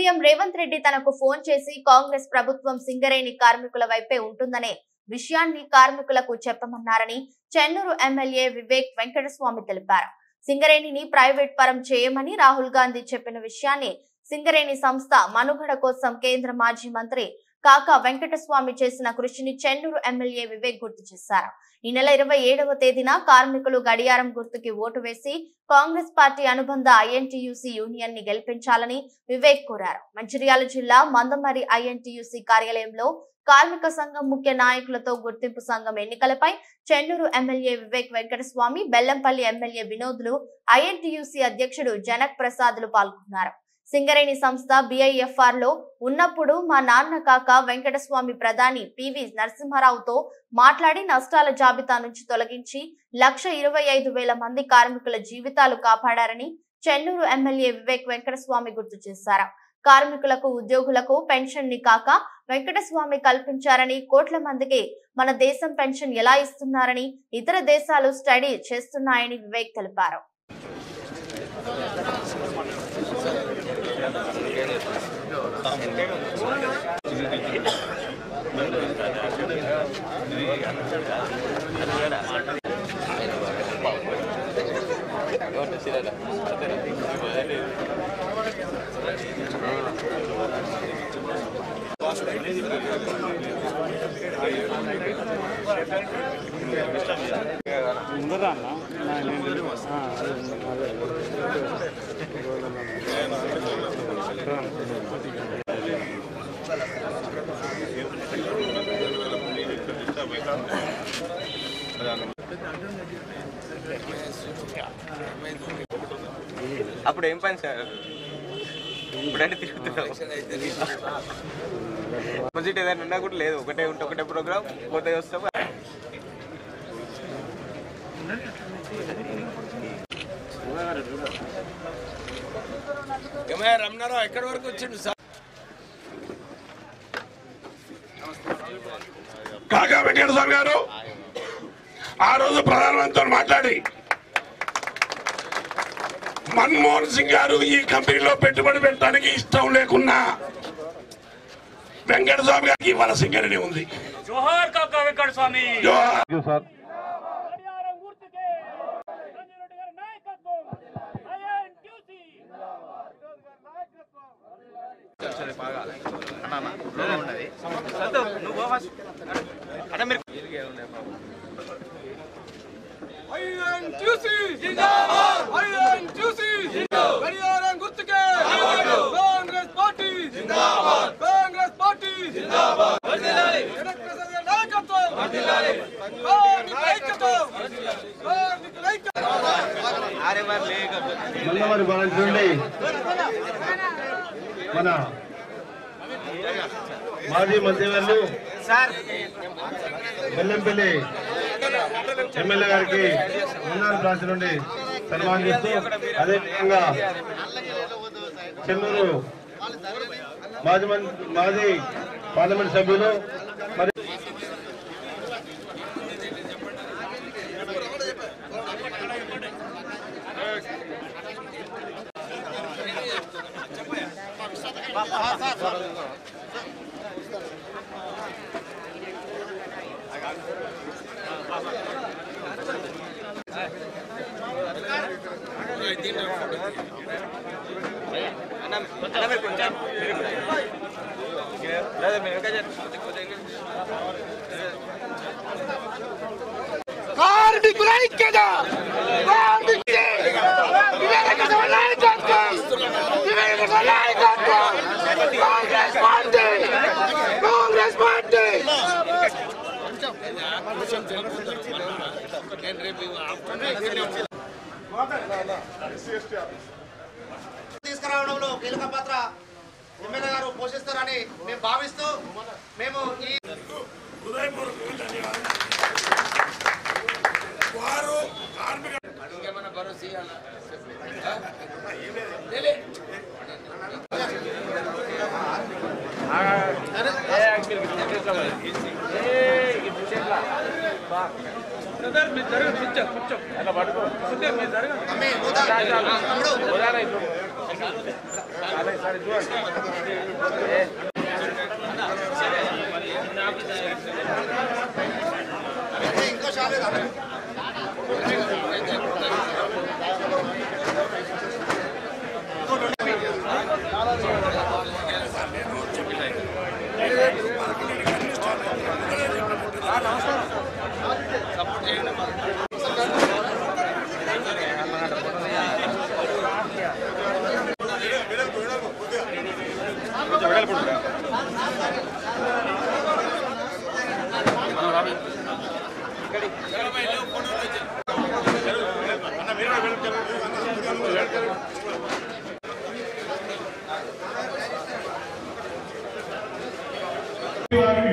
CM Revanth Reddy తనకు phone చేసి కాంగ్రెస్ ప్రభుత్వం సింగరేణి కార్మికుల వైపే ఉంటుందనే విషయాన్ని కార్మికులకు చెప్పమన్నారని చెన్నూరు ఎమ్మెల్యే వివేక్ వెంకటస్వామి తెలిపారు. సింగరేణిని ప్రైవేట్ పరం చేయమని రాహుల్ గాంధీ చెప్పిన విషయాన్ని సింగరేణి సంస్థ మనుగడ కోసం కేంద్ర మాజీ మంత్రి కాకా వెంకటస్వామి చేసిన కృషిని చెన్నూరు ఎమ్మెల్యే వివేక్ గుర్తు చేశారు. ఈ నెల 27వ తేదీన కార్మికులు గడియారం గుర్తుకి ఓటు వేసి కాంగ్రెస్ పార్టీ అనుబంధ ఐఎన్టీయూసీ యూనియన్ ని గెలిపించాలని వివేక్ కోరారు. మంచిర్యాల జిల్లా మందమరి ఐఎన్టీయూసీ కార్యాలయంలో కార్మిక సంఘం ముఖ్య నాయకులతో గుర్తింపు సంఘం ఎన్నికలపై చెన్నూరు ఎమ్మెల్యే వివేక్ వెంకటస్వామి, బెల్లంపల్లి ఎమ్మెల్యే వినోద్లు, ఐఎన్టీయూసీ అధ్యక్షుడు జనక్ ప్రసాద్లు పాల్గొన్నారు. సింగరేణి సంస్థ బిఐఎఫ్ఆర్ లో ఉన్నప్పుడు మా నాన్న కాక వెంకటస్వామి ప్రధాని పివి నరసింహారావుతో మాట్లాడి నష్టాల జాబితా నుంచి తొలగించి 1,25,000 మంది కార్మికుల జీవితాలు కాపాడారని చెన్నూరు ఎమ్మెల్యే వివేక్ వెంకటస్వామి గుర్తు చేశారు. కార్మికులకు, ఉద్యోగులకు పెన్షన్ ని కాక వెంకటస్వామి కల్పించారని, కోట్ల మందికి మన దేశం పెన్షన్ ఎలా ఇస్తున్నారని ఇతర దేశాలు స్టడీ చేస్తున్నాయని వివేక్ తెలిపారు. అప్పుడు ఏం పని సార్, ఇప్పుడంటే తిరుగుతున్నాం. ఆపోజిట్ ఏదైనా ఉన్నా కూడా లేదు, ఒకటే ఉంటే ఒకటే ప్రోగ్రామ్, పోతే వస్తాం. రమణారావు ఎక్కడి వరకు వచ్చిండు సార్? కాకా వెంకటస్వామి గారు ఆ రోజు ప్రధానమంత్రితో మాట్లాడి మన్మోహన్ సింగ్ గారు ఈ కంపెనీలో పెట్టుబడి పెట్టడానికి ఇష్టం లేకున్నా వెంకటస్వామి గారికి ఇవాళ సింగరేణి ఉంది. జోహార్ కాకా వెంకటస్వామి. సార్ మందమరి బ్రాంచ్ నుండి మన మాజీ మంత్రివర్యులు బెల్లంపల్లి ఎమ్మెల్యే గారికి మందమరి బ్రాంచ్ నుండి సన్మానిస్తూ, అదేవిధంగా చెన్నూరు మాజీ పార్లమెంట్ సభ్యులు మరి తీసుకురావడంలో కీలక పాత్ర ఎమ్మెల్యే గారు పోషిస్తారని మేము భావిస్తూ మేము ఈ కొంచెం అలా పట్టుకో, మీరు జరగండి. ఇంకో షాలేదా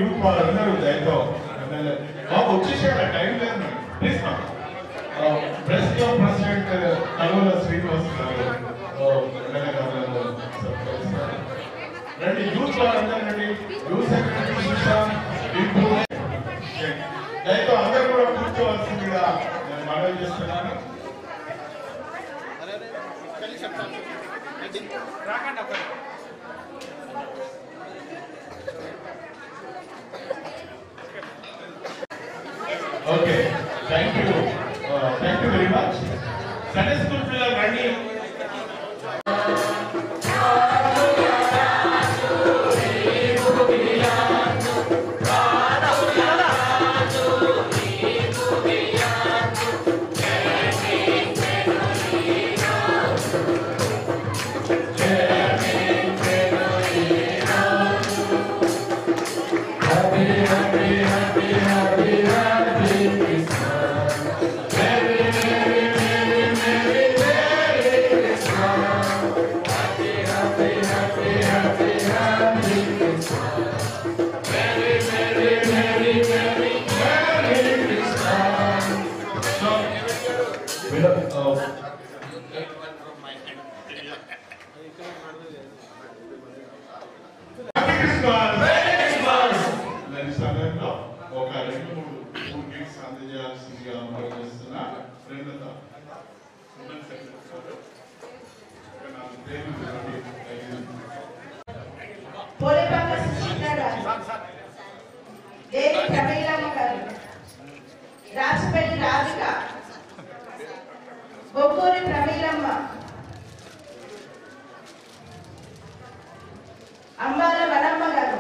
యూత్ వాళ్ళందరూ దయతో మాకు వచ్చేసారు టైం లేదు ప్లీజ్ మా ప్రెస్ క్లబ్ ప్రెసిడెంట్ కలువల శ్రీనివాస్ గారు రండి యూత్ వాళ్ళందరూ రండి యూత్ సెక్రటరీ దయతో అందరూ కూడా కూర్చోవలసిందిగా నేను మనవి చేస్తున్నాను. Okay thank you very much. Sunday school పిల్లలు రండి. ఒక 2-3 గిఫ్ట్స్ అందజేయాల్సిందిగా చేస్తున్నా. పోలేపల్లి సుశీల గారు, దేవి ప్రమీలమ్మ గారు, రాజపల్లి రాధిక, బొగ్గూరి ప్రమీలమ్మ, అంబాల వనమ్మ గారు,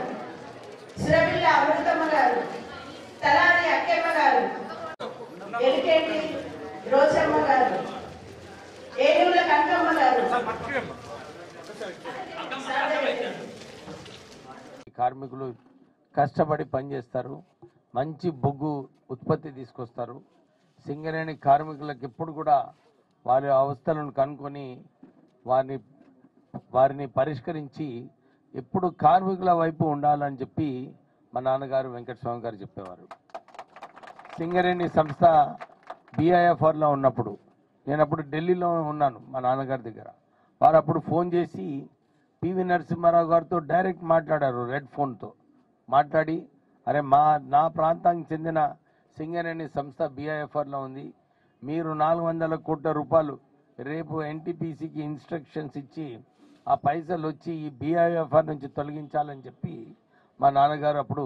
సురపిల్ల అమృతమ్మ గారు, తలారి అక్కమ్మ గారు, ఎలికేటి రోజమ్మ గారు, ఏనుగుల కనకమ్మ గారు. కార్మికులు కష్టపడి పనిచేస్తారు, మంచి బొగ్గు ఉత్పత్తి తీసుకొస్తారు. సింగరేణి కార్మికులకు ఎప్పుడు కూడా వారి అవస్థలను కనుక్కొని వారిని పరిష్కరించి ఎప్పుడు కార్మికుల వైపు ఉండాలని చెప్పి మా నాన్నగారు వెంకటస్వామి గారు చెప్పేవారు. సింగరేణి సంస్థ BIFRలో ఉన్నప్పుడు నేను అప్పుడు ఢిల్లీలో ఉన్నాను మా నాన్నగారి దగ్గర. వారు అప్పుడు ఫోన్ చేసి PV నరసింహారావు గారితో డైరెక్ట్ మాట్లాడారు, రెడ్ ఫోన్తో మాట్లాడి, అరే నా ప్రాంతానికి చెందిన సింగరేణి సంస్థ BIFRలో ఉంది, మీరు 400 కోట్ల రూపాయలు రేపు NTPCకి ఇన్స్ట్రక్షన్స్ ఇచ్చి ఆ పైసలు వచ్చి ఈ BIFR నుంచి తొలగించాలని చెప్పి మా నాన్నగారు అప్పుడు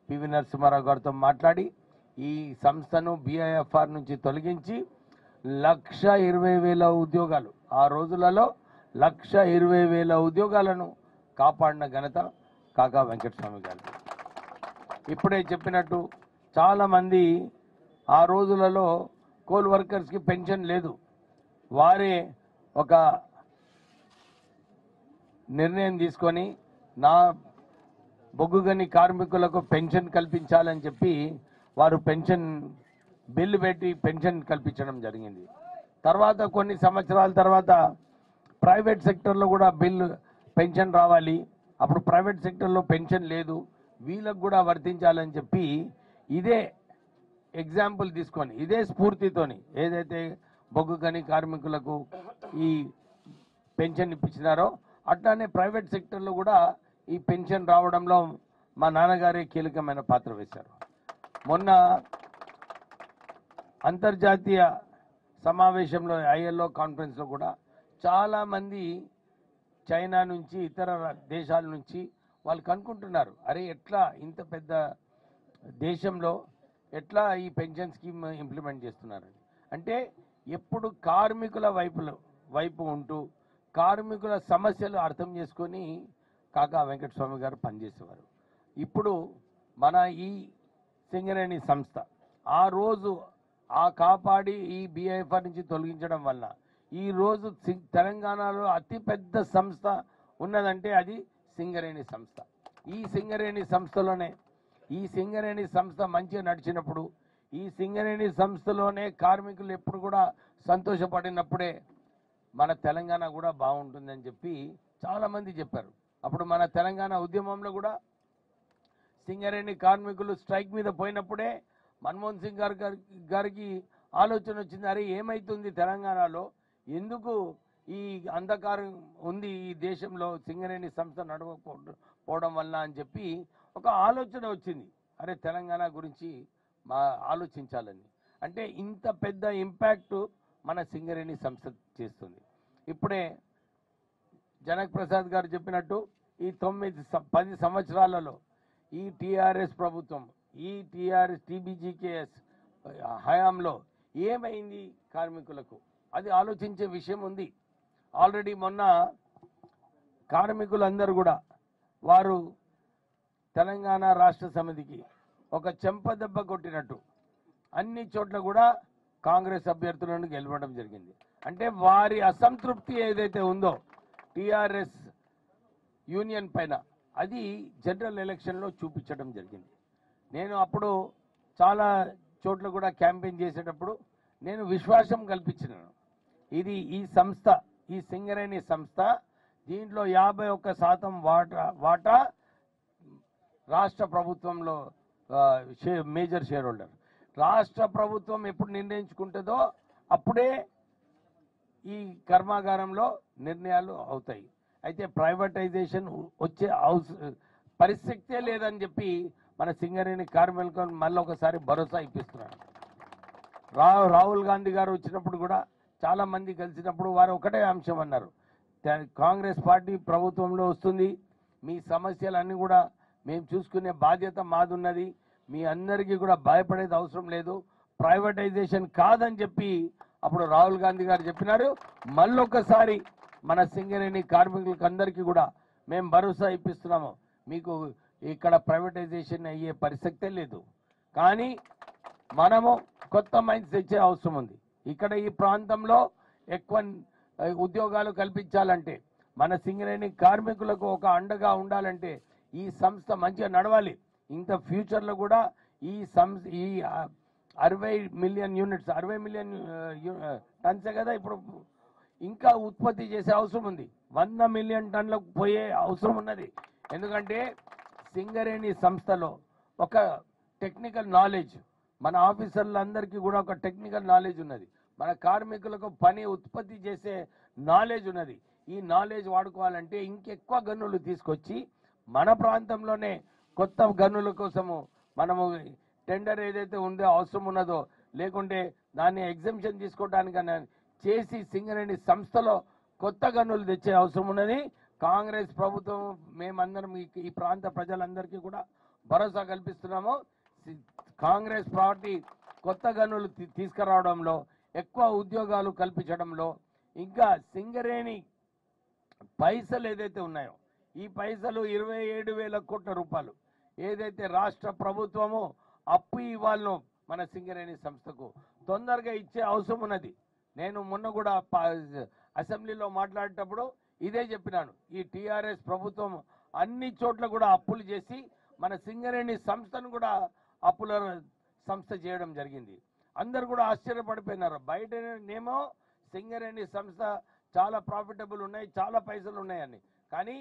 PV నరసింహారావు గారితో మాట్లాడి ఈ సంస్థను BIFR నుంచి తొలగించి 1,20,000 ఉద్యోగాలు, ఆ రోజులలో 1,20,000 ఉద్యోగాలను కాపాడిన ఘనత కాకా వెంకటస్వామి గారు. ఇప్పుడే చెప్పినట్టు చాలామంది ఆ రోజులలో కోల్ వర్కర్స్కి పెన్షన్ లేదు. వారే ఒక నిర్ణయం తీసుకొని నా బొగ్గుగని కార్మికులకు పెన్షన్ కల్పించాలని చెప్పి వారు పెన్షన్ బిల్లు పెట్టి పెన్షన్ కల్పించడం జరిగింది. తర్వాత కొన్ని సంవత్సరాల తర్వాత ప్రైవేట్ సెక్టర్లో కూడా పెన్షన్ రావాలి, అప్పుడు ప్రైవేట్ సెక్టర్లో పెన్షన్ లేదు, వీళ్ళకు కూడా వర్తించాలని చెప్పి ఇదే ఎగ్జాంపుల్ తీసుకొని ఇదే స్ఫూర్తితోని ఏదైతే బొగ్గుగని కార్మికులకు ఈ పెన్షన్ ఇప్పించినారో అట్లానే ప్రైవేట్ సెక్టర్లో కూడా ఈ పెన్షన్ రావడంలో మా నాన్నగారే కీలకమైన పాత్ర వేశారు. మొన్న అంతర్జాతీయ సమావేశంలో ILO కాన్ఫరెన్స్లో కూడా చాలామంది చైనా నుంచి ఇతర దేశాల నుంచి వాళ్ళు కనుక్కుంటున్నారు, అరే ఎట్లా ఇంత పెద్ద దేశంలో ఎట్లా ఈ పెన్షన్ స్కీమ్ ఇంప్లిమెంట్ చేస్తున్నారని. అంటే ఎప్పుడు కార్మికుల వైపు ఉంటూ కార్మికుల సమస్యలు అర్థం చేసుకొని కాకా వెంకటస్వామి గారు పనిచేసేవారు. ఇప్పుడు మన ఈ సింగరేణి సంస్థ ఆ రోజు కాపాడి ఈ BIFR నుంచి తొలగించడం వల్ల ఈరోజు తెలంగాణలో అతిపెద్ద సంస్థ ఉన్నదంటే అది సింగరేణి సంస్థ. ఈ సింగరేణి సంస్థలోనే ఈ సింగరేణి సంస్థ మంచిగా నడిచినప్పుడు ఈ సింగరేణి సంస్థలోనే కార్మికులు ఎప్పుడు కూడా సంతోషపడినప్పుడే మన తెలంగాణ కూడా బాగుంటుందని చెప్పి చాలామంది చెప్పారు. అప్పుడు మన తెలంగాణ ఉద్యమంలో కూడా సింగరేణి కార్మికులు స్ట్రైక్ మీద పోయినప్పుడే మన్మోహన్ సింగ్ గారికి ఆలోచన వచ్చింది, అరే ఏమైతుంది తెలంగాణలో, ఎందుకు ఈ అంధకారం ఉంది ఈ దేశంలో సింగరేణి సంస్థ నడవకపోవడం వల్ల అని చెప్పి ఒక ఆలోచన వచ్చింది, అరే తెలంగాణ గురించి ఆలోచించాలని. అంటే ఇంత పెద్ద ఇంపాక్ట్ మన సింగరేణి సంస్థ చేస్తుంది. ఇప్పుడే జనక్ ప్రసాద్ గారు చెప్పినట్టు ఈ 9-10 సంవత్సరాలలో ఈ టీఆర్ఎస్ ప్రభుత్వం ఈ TBGKS హయాంలో ఏమైంది కార్మికులకు అది ఆలోచించే విషయం ఉంది. ఆల్రెడీ మొన్న కార్మికులందరూ కూడా వారు తెలంగాణ రాష్ట్ర సమితికి ఒక చెంపదెబ్బ కొట్టినట్టు అన్ని చోట్ల కూడా కాంగ్రెస్ అభ్యర్థులను గెలవడం జరిగింది. అంటే వారి అసంతృప్తి ఏదైతే ఉందో టీఆర్ఎస్ యూనియన్ పైన అది జనరల్ ఎలక్షన్లో చూపించడం జరిగింది. నేను అప్పుడు చాలా చోట్ల కూడా క్యాంపెయిన్ చేసేటప్పుడు నేను విశ్వాసం కల్పించినాను, ఇది ఈ సంస్థ ఈ సింగరేణి సంస్థ దీంట్లో 51% వాటా రాష్ట్ర ప్రభుత్వంలో మేజర్ షేర్ హోల్డర్. రాష్ట్ర ప్రభుత్వం ఎప్పుడు నిర్ణయించుకుంటుందో అప్పుడే ఈ కర్మాగారంలో నిర్ణయాలు అవుతాయి. అయితే ప్రైవేటైజేషన్ వచ్చే పరిస్థితే లేదని చెప్పి మన సింగరేణి కార్మికులకు మళ్ళీ ఒకసారి భరోసా ఇప్పిస్తున్నారు. రాహుల్ గాంధీ గారు వచ్చినప్పుడు కూడా చాలా మంది కలిసినప్పుడు వారు ఒకటే అంశం అన్నారు, కాంగ్రెస్ పార్టీ ప్రభుత్వంలో వస్తుంది, మీ సమస్యలన్నీ కూడా మేము చూసుకునే బాధ్యత మాదున్నది, మీ అందరికీ కూడా భయపడేది అవసరం లేదు, ప్రైవేటైజేషన్ కాదని చెప్పి అప్పుడు రాహుల్ గాంధీ గారు చెప్పినారు. మళ్ళొకసారి మన సింగరేణి కార్మికులకు అందరికీ కూడా మేము భరోసా ఇప్పిస్తున్నాము, మీకు ఇక్కడ ప్రైవేటైజేషన్ అయ్యే పరిస్థితే లేదు, కానీ మనము కొత్త మైండ్స్ తెచ్చే అవసరం ఉంది. ఇక్కడ ఈ ప్రాంతంలో ఎక్కువ ఉద్యోగాలు కల్పించాలంటే మన సింగరేణి కార్మికులకు ఒక అండగా ఉండాలంటే ఈ సంస్థ మంచిగా నడవాలి. ఇంత ఫ్యూచర్లో కూడా ఈ 60 మిలియన్ యూనిట్స్ 60 మిలియన్ టన్సే కదా ఇప్పుడు ఇంకా ఉత్పత్తి చేసే అవసరం ఉంది, 100 మిలియన్ టన్లకు పోయే అవసరం ఉన్నది. ఎందుకంటే సింగరేణి సంస్థలో ఒక టెక్నికల్ నాలెడ్జ్ మన ఆఫీసర్లందరికీ కూడా ఒక టెక్నికల్ నాలెడ్జ్ ఉన్నది, మన కార్మికులకు పని ఉత్పత్తి చేసే నాలెడ్జ్ ఉన్నది. ఈ నాలెడ్జ్ వాడుకోవాలంటే ఇంకెక్కువ గనులు తీసుకొచ్చి మన ప్రాంతంలోనే కొత్త గనుల కోసము మనము టెండర్ ఏదైతే ఉందో అవసరం ఉన్నదో లేకుంటే దాన్ని ఎగ్జంప్షన్ తీసుకోవడానికన్నా చేసి సింగరేణి సంస్థలో కొత్త గనులు తెచ్చే అవసరం ఉన్నది. కాంగ్రెస్ ప్రభుత్వం మేమందరం ఈ ప్రాంత ప్రజలందరికీ కూడా భరోసా కల్పిస్తున్నాము. కాంగ్రెస్ పార్టీ కొత్త గనులు తీసుకురావడంలో ఎక్కువ ఉద్యోగాలు కల్పించడంలో ఇంకా సింగరేణి పైసలు ఏదైతే ఉన్నాయో ఈ పైసలు 27,000 కోట్ల రూపాయలు ఏదైతే రాష్ట్ర ప్రభుత్వము అప్పు ఇవ్వాలనో మన సింగరేణి సంస్థకు తొందరగా ఇచ్చే అవసరం ఉన్నది. నేను మొన్న కూడా అసెంబ్లీలో మాట్లాడేటప్పుడు ఇదే చెప్పినాను, ఈ టీఆర్ఎస్ ప్రభుత్వం అన్ని చోట్ల కూడా అప్పులు చేసి మన సింగరేణి సంస్థను కూడా అప్పుల సంస్థ చేయడం జరిగింది. అందరు కూడా ఆశ్చర్యపడిపోయినారు, బయటనేమో సింగరేణి సంస్థ చాలా ప్రాఫిటబుల్ ఉన్నాయి, చాలా పైసలు ఉన్నాయని, కానీ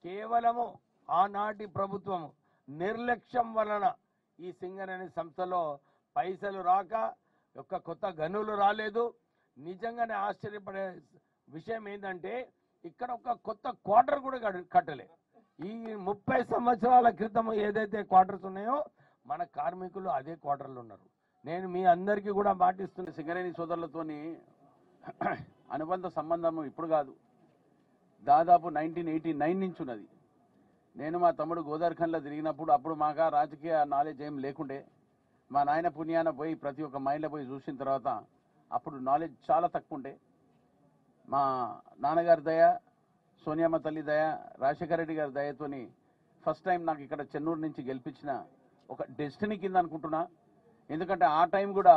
కేవలము ఆనాటి ప్రభుత్వం నిర్లక్ష్యం వలన ఈ సింగరేణి సంస్థలో పైసలు రాక ఒక కొత్త గనులు రాలేదు. నిజంగానే ఆశ్చర్యపడే విషయం ఏంటంటే ఇక్కడ ఒక కొత్త క్వార్టర్ కూడా కట్టలే. ఈ 30 సంవత్సరాల క్రితం ఏదైతే క్వార్టర్స్ ఉన్నాయో మన కార్మికులు అదే క్వార్టర్లు ఉన్నారు. నేను మీ అందరికీ కూడా మాటిస్తున్న సింగరేణి సోదరులతోని అనుబంధ సంబంధం ఇప్పుడు కాదు, దాదాపు 1989 నుంచి ఉన్నది. నేను మా తమ్ముడు గోదావరిఖండ్లో తిరిగినప్పుడు అప్పుడు మాకు రాజకీయ నాలెడ్జ్ ఏం లేకుండే. మా నాయన పుణ్యాన పోయి ప్రతి ఒక్క మైండ్లో పోయి చూసిన తర్వాత అప్పుడు నాలెడ్జ్ చాలా తక్కువ ఉండే. మా నాన్నగారి దయ, సోనియామ్మ తల్లి దయ, రాజశేఖర రెడ్డి గారి దయతోని ఫస్ట్ టైం నాకు ఇక్కడ చెన్నూరు నుంచి గెలిపించిన ఒక డెస్టినీ కింద అనుకుంటున్నా. ఎందుకంటే ఆ టైం కూడా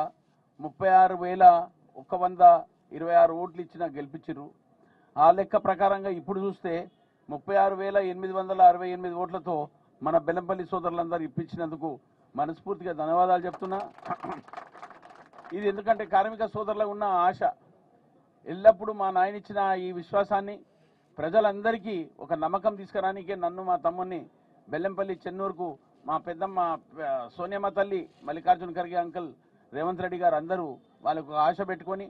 36,126 ఓట్లు ఇచ్చిన గెలిపించారు. ఆ లెక్క ప్రకారంగా ఇప్పుడు చూస్తే 36,868 ఓట్లతో మన బెల్లంపల్లి సోదరులందరూ ఇప్పించినందుకు మనస్ఫూర్తిగా ధన్యవాదాలు చెప్తున్నా. ఇది ఎందుకంటే కార్మిక సోదరులకు ఉన్న ఆశ, ఎల్లప్పుడూ మా నాయన ఇచ్చిన ఈ విశ్వాసాన్ని ప్రజలందరికీ ఒక నమ్మకం తీసుకురానికే నన్ను మా తమ్ముడిని బెల్లంపల్లి చెన్నూరుకు మా పెద్దమ్మ సోనియమ్మ తల్లి, మల్లికార్జున ఖర్గే అంకుల్, రేవంత్ రెడ్డి గారు అందరూ వాళ్ళకు ఆశ పెట్టుకొని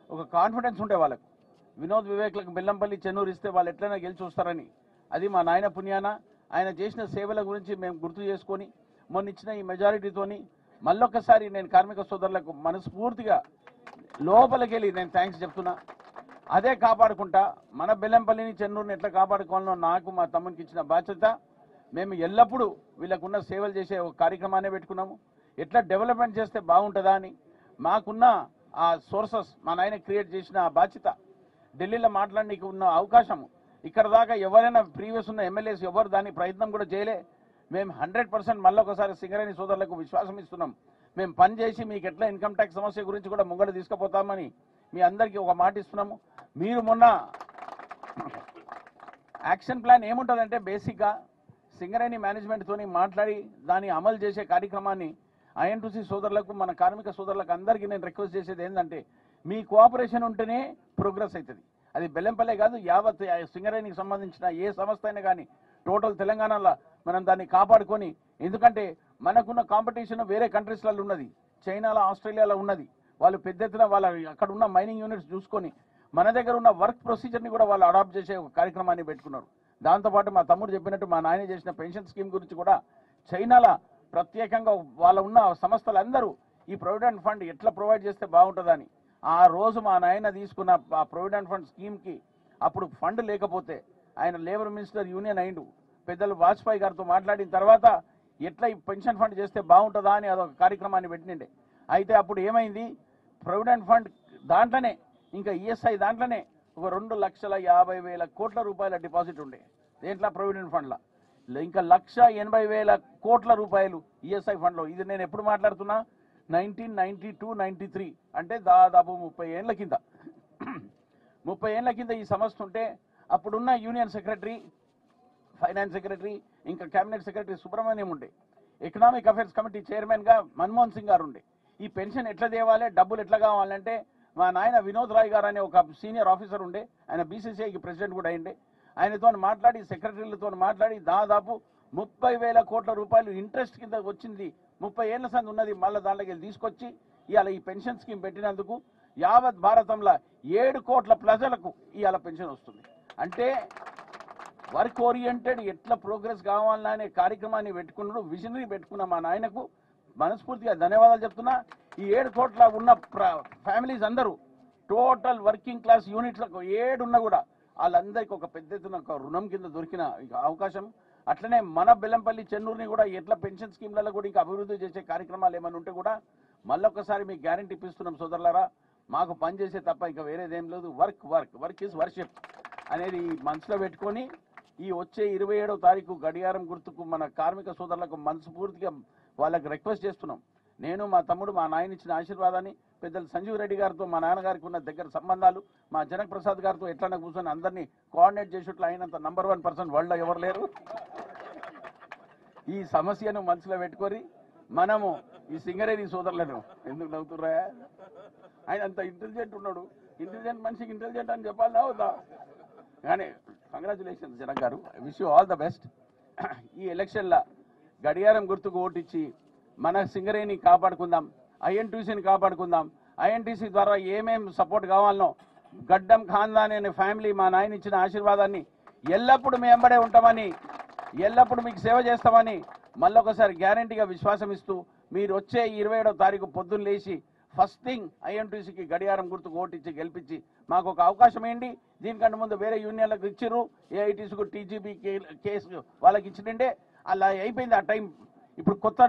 ఒక కాన్ఫిడెన్స్ ఉంటే వాళ్ళకు వినోద్ వివేక్లకు బెల్లంపల్లి చెన్నూరు ఇస్తే వాళ్ళు ఎట్లయినా గెలిచి వస్తారని. అది మా నాయన పుణ్యాన ఆయన చేసిన సేవల గురించి మేము గుర్తు చేసుకొని మొన్న ఇచ్చిన ఈ మెజారిటీతోని మళ్ళొక్కసారి నేను కార్మిక సోదరులకు మనస్ఫూర్తిగా లోపలికెళ్ళి నేను థ్యాంక్స్ చెప్తున్నా. అదే కాపాడుకుంటా మన బెల్లంపల్లిని చెన్నూరుని ఎట్లా కాపాడుకోవాలో నాకు మా తమ్మునికి ఇచ్చిన బాధ్యత. మేము ఎల్లప్పుడూ వీళ్ళకున్న సేవలు చేసే ఒక కార్యక్రమాన్ని పెట్టుకున్నాము. ఎట్లా డెవలప్మెంట్ చేస్తే బాగుంటుందా అని మాకున్న ఆ సోర్సెస్ మా నాయన క్రియేట్ చేసిన ఆ బాధ్యత. ఢిల్లీలో మాట్లాడడానికి ఉన్న అవకాశం ఇక్కడ దాకా ఎవరైనా ప్రీవియస్ ఉన్న ఎమ్మెల్యేస్ ఎవరు దాని ప్రయత్నం కూడా చేయలే. మేము 100% మళ్ళీ ఒకసారి సింగరేణి సోదరులకు విశ్వాసం ఇస్తున్నాం. మేము పనిచేసి మీకు ఎట్లా ఇన్కమ్ ట్యాక్స్ సమస్య గురించి కూడా ముంగడ తీసుకుపోతామని మీ అందరికీ ఒక మాట ఇస్తున్నాము. మీరు మొన్న యాక్షన్ ప్లాన్ ఏముంటుందంటే బేసిక్గా సింగరేణి మేనేజ్మెంట్తోని మాట్లాడి దాన్ని అమలు చేసే కార్యక్రమాన్ని ఐఎన్టీసీ సోదరులకు, మన కార్మిక సోదరులకు అందరికీ నేను రిక్వెస్ట్ చేసేది ఏంటంటే మీ కోఆపరేషన్ ఉంటేనే ప్రోగ్రెస్ అవుతుంది. అది బెల్లంపల్లె కాదు, యావత్ సింగరేణికి సంబంధించిన ఏ సంస్థ అయినా కానీ టోటల్ తెలంగాణలో మనం దాన్ని కాపాడుకొని, ఎందుకంటే మనకున్న కాంపిటీషన్ వేరే కంట్రీస్లలో ఉన్నది, చైనాలో, ఆస్ట్రేలియాలో ఉన్నది. వాళ్ళు పెద్ద ఎత్తున వాళ్ళ అక్కడ ఉన్న మైనింగ్ యూనిట్స్ చూసుకొని మన దగ్గర ఉన్న వర్క్ ప్రొసీజర్ని కూడా వాళ్ళు అడాప్ట్ చేసే ఒక కార్యక్రమాన్ని పెట్టుకున్నారు. దాంతోపాటు మా తమ్ముడు చెప్పినట్టు మా నాయన చేసిన పెన్షన్ స్కీమ్ గురించి కూడా చైనాలో ప్రత్యేకంగా వాళ్ళ ఉన్న సంస్థలందరూ ఈ ప్రొవిడెంట్ ఫండ్ ఎట్లా ప్రొవైడ్ చేస్తే బాగుంటుందని ఆ రోజు మా నాయన తీసుకున్న ఆ ప్రొవిడెంట్ ఫండ్ స్కీమ్కి అప్పుడు ఫండ్ లేకపోతే ఆయన లేబర్ మినిస్టర్ యూనియన్ అయిండు. పెద్దలు వాజ్పేయి గారితో మాట్లాడిన తర్వాత ఎట్లా ఈ పెన్షన్ ఫండ్ చేస్తే బాగుంటుందా అని అదొక కార్యక్రమాన్ని పెట్టిండే. అయితే అప్పుడు ఏమైంది, ప్రొవిడెంట్ ఫండ్ దాంట్లోనే ఇంకా ఈఎస్ఐ దాంట్లోనే ఒక 2,50,000 కోట్ల రూపాయల డిపాజిట్ ఉండే దేంట్లో ప్రొవిడెంట్ ఫండ్లో, ఇంకా 1,80,000 కోట్ల రూపాయలు ఈఎస్ఐ ఫండ్లో. ఇది నేను ఎప్పుడు మాట్లాడుతున్నా 1992-93 అంటే దాదాపు 30 ఏళ్ల కింద. 30 ఏళ్ల కింద ఈ సమస్య ఉంటే అప్పుడున్న యూనియన్ సెక్రటరీ, ఫైనాన్స్ సెక్రటరీ, ఇంకా కేబినెట్ సెక్రటరీ సుబ్రహ్మణ్యం ఉండే, ఎకనామిక్ అఫైర్స్ కమిటీ చైర్మన్గా మన్మోహన్ సింగ్ గారు ఉండే. ఈ పెన్షన్ ఎట్లా తేవాలి, డబ్బులు ఎట్లా కావాలంటే మా నాయన వినోద్ రాయ్ గారు అనే ఒక సీనియర్ ఆఫీసర్ ఉండే, ఆయన బీసీసీఐకి ప్రెసిడెంట్ కూడా అయిండే. ఆయనతో మాట్లాడి, సెక్రటరీలతో మాట్లాడి దాదాపు 30,000 కోట్ల రూపాయలు ఇంట్రెస్ట్ కింద వచ్చింది. 30 ఏళ్ల సంది ఉన్నది, మళ్ళీ దాంట్లోకి తీసుకొచ్చి ఇవాళ ఈ పెన్షన్ స్కీమ్ పెట్టినందుకు యావత్ భారతంలో 7 కోట్ల ప్రజలకు ఇవాళ పెన్షన్ వస్తుంది. అంటే వర్క్ ఓరియంటెడ్ ఎట్లా ప్రోగ్రెస్ కావాలన్నా అనే కార్యక్రమాన్ని పెట్టుకున్నాడు, విజనరీ పెట్టుకున్న మా నాయనకు మనస్ఫూర్తిగా ధన్యవాదాలు చెప్తున్నా. ఈ 7 కోట్ల ఉన్న ఫ్యామిలీస్ అందరూ టోటల్ వర్కింగ్ క్లాస్ యూనిట్లకు 7 ఉన్నా కూడా వాళ్ళందరికీ ఒక పెద్ద ఎత్తున ఒక రుణం కింద దొరికిన అవకాశం. అట్లనే మన బెల్లంపల్లి చెన్నూరుని కూడా ఎట్లా పెన్షన్ స్కీమ్లలో కూడా ఇంకా అభివృద్ధి చేసే కార్యక్రమాలు ఏమైనా ఉంటే కూడా మళ్ళొక్కసారి మీకు గ్యారంటీ ఇప్పిస్తున్నాం సోదరులారా. మాకు పనిచేసే తప్ప ఇంకా వేరేదేం లేదు. వర్క్ ఈజ్ వర్షిప్ అనేది మనసులో పెట్టుకొని ఈ వచ్చే 27వ తారీఖు గడియారం గుర్తుకు మన కార్మిక సోదరులకు మనస్ఫూర్తిగా వాళ్ళకి రిక్వెస్ట్ చేస్తున్నాం. నేను, మా తమ్ముడు, మా నాయన ఇచ్చిన ఆశీర్వాదాన్ని, పెద్దలు సంజీవ్ రెడ్డి గారితో మా నాన్నగారికి ఉన్న దగ్గర సంబంధాలు, మా జనక్ ప్రసాద్ గారితో ఎట్లన్నా కూర్చొని అందరినీ కోఆర్డినేట్ చేసేట్లు అయినంత నంబర్ 1 పర్సన్ వరల్డ్లో ఎవరు లేరు. ఈ సమస్యను మనసులో పెట్టుకొని మనము ఈ సింగరేణి సోదరులను, ఎందుకు నవ్వుతుర్రా, ఆయన అంత ఇంటెలిజెంట్ ఉన్నాడు, ఇంటెలిజెంట్ మనిషికి ఇంటెలిజెంట్ అని చెప్పాలా అవుతా. కానీ కంగ్రాచులేషన్స్ జనక్ గారు, wish you all the best. ఈ ఎలక్షన్లో గడియారం గుర్తుకు ఓటిచ్చి మన సింగరేణిని కాపాడుకుందాం, ఐఎన్టీసీని కాపాడుకుందాం. ఐఎన్టీసీ ద్వారా ఏమేం సపోర్ట్ కావాలనో గడ్డం ఖాందాని అనే ఫ్యామిలీ మా నాయన ఇచ్చిన ఆశీర్వాదాన్ని ఎల్లప్పుడూ మీ వెంబడే ఉంటామని, ఎల్లప్పుడూ మీకు సేవ చేస్తామని మళ్ళొకసారి గ్యారంటీగా విశ్వాసం ఇస్తూ మీరు వచ్చే 27వ తారీఖు పొద్దున్న లేచి ఫస్ట్ థింగ్ ఐఎన్టీసీకి గడియారం గుర్తుకు ఓటిచ్చి గెలిపించి మాకు ఒక అవకాశం ఏంటి. దీనికంటే ముందు వేరే యూనియన్లకు ఇచ్చిర్రు, ఏఐటీసీకు టీజీబీ కేసు వాళ్ళకి ఇచ్చినండే అలా అయిపోయింది ఆ టైం. ఇప్పుడు కొత్త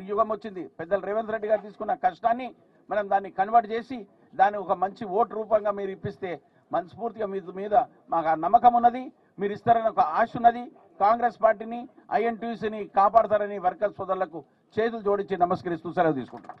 యుగం వచ్చింది. పెద్దలు రేవంత్ రెడ్డి గారు తీసుకున్న కష్టాన్ని మనం దాన్ని కన్వర్ట్ చేసి దాన్ని ఒక మంచి ఓటు రూపంగా మీరు ఇప్పిస్తే మనస్ఫూర్తిగా మీ మీద మాకు ఆ నమ్మకం ఉన్నది. మీరు ఇస్తారని ఒక ఆశ ఉన్నది. కాంగ్రెస్ పార్టీని ఐఎన్టీసీని కాపాడతారని వర్కర్స్ సోదరులకు చేతులు జోడించి నమస్కరిస్తూ సెలవు తీసుకుంటాం.